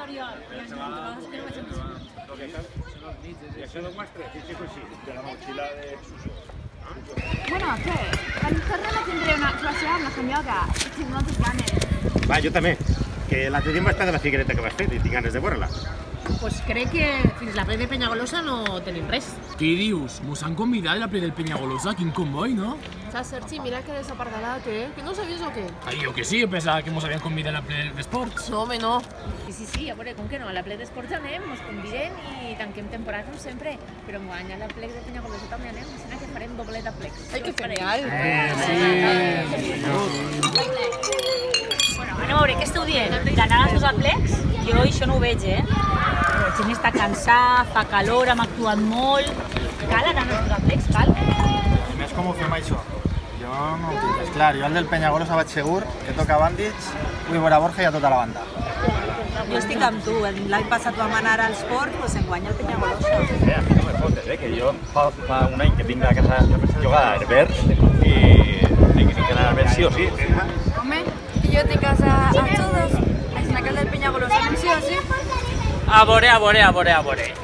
Oriol. I això d'on ho has tret? Fixa així, de la motxilla de Suso. Bueno, què? Quan tornem a tindre una actuació amb la Sanyoga. Tinc moltes ganes. Va, jo també. Que l'altre dia em vaig perdre la figuereta que vas fer i tinc ganes de veure-la. Pues crec que fins la ple de Penyagolosa no tenim res. Què dius? Mos han convidat a la ple del Penyagolosa? Quin comboi, no? Saps, Sergi, mira que desapardalat, Que no sabies o què? Ai, jo que sí, pensava que mos havien convidat a la ple d'esports. No, home, no. Sí, a veure, com que no, a la ple d'esports anem, ens convidem i tanquem temporada com sempre. Però enguany a la ple de Penyagolosa també anem, sembla que farem doblet de plecs. Ai, que genial. Bueno, anem a veure, què esteu dient? D'anar als dos aplecs? Jo això no ho veig, La gent està cansada, fa calor, hem actuat molt. Cal anar als dos aplecs, cal? Més com ho fem, això? Jo no ho tinc. És clar, jo al del Penyagolosa vaig segur que toca bàndits, vull veure Borja i a tota la banda. Jo estic amb tu. L'any passat vam anar al Sport, doncs enguany al Penyagolosa. A mi no me fotes, que jo fa un any que tinc a casa jugada a Herbers i tinc que anar a Herbers sí o sí. Home, que jo tinc casa a todos. És en aquell del Penyagolosa, anem sí o sí. A veure.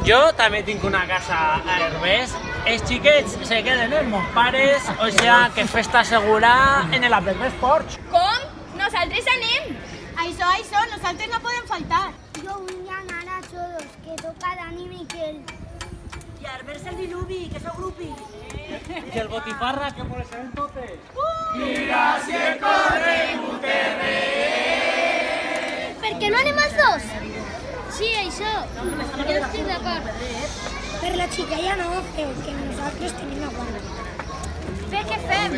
Jo també tinc una casa a Herbers. Els xiquets se queden amb els pares, o sea que festa segura en el aplec d'esports. Com? Nosaltres anem. Això, nosaltres no podem faltar. Jo vull anar a todos, que toca Dani Miquel. I a Herbers el diluvi, que sou grupi. I el botifarra, que molestarem totes. Per què no anem els dos? Sí, això. Jo estic d'acord. Per la xiquella no, que nosaltres tenim la guarda. Bé, què fem?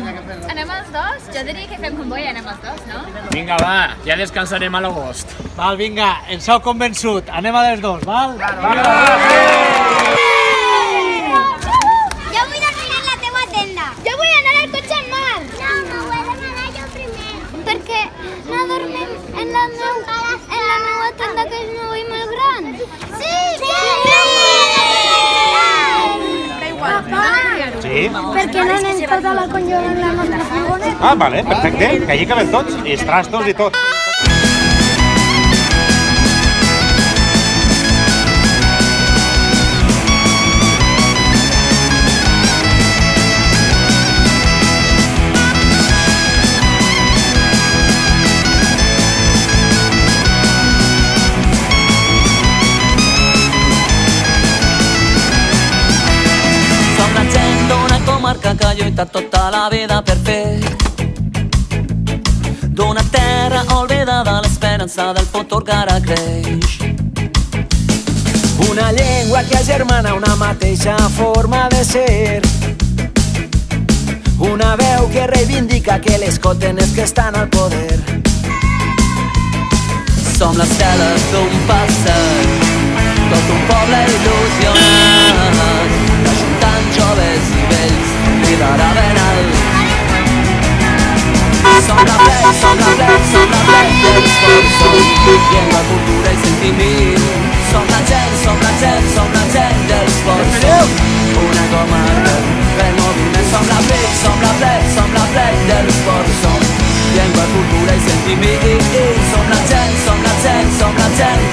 Anem els dos? Jo diria que fem comboi i anem els dos, no? Vinga, va, ja descansarem a l'agost. Val, vinga, ens heu convençut. Anem a les dos, val? Jo vull dormir en la teua tenda. Jo vull anar al cotxe al mar. No, vull demanar jo primer. Perquè no dormim en la meua tenda, que és nova i molt gran. Sí! Sí? Per què no anem tota la conyola en la nostra furgoneta? Ah, vale, perfecte. Que allí caben tots, i els trastos i tot. Comarca que ha lluitat tota la vida per fer d'una terra oblidada l'esperança del futur que ara creix. Una llengua que agermana una mateixa forma de ser, una veu que reivindica que l'escolten els que estan al poder. Som les teles d'un passat, tot un poble il·lusionat, ajuntant joves i vells, cridar a ben alt. Som la plec dels forts, llengua, cultura i sentiment. Som la gent dels forts, una comarca per moviment. Som la plec dels forts, llengua, cultura i sentiment. Som la gent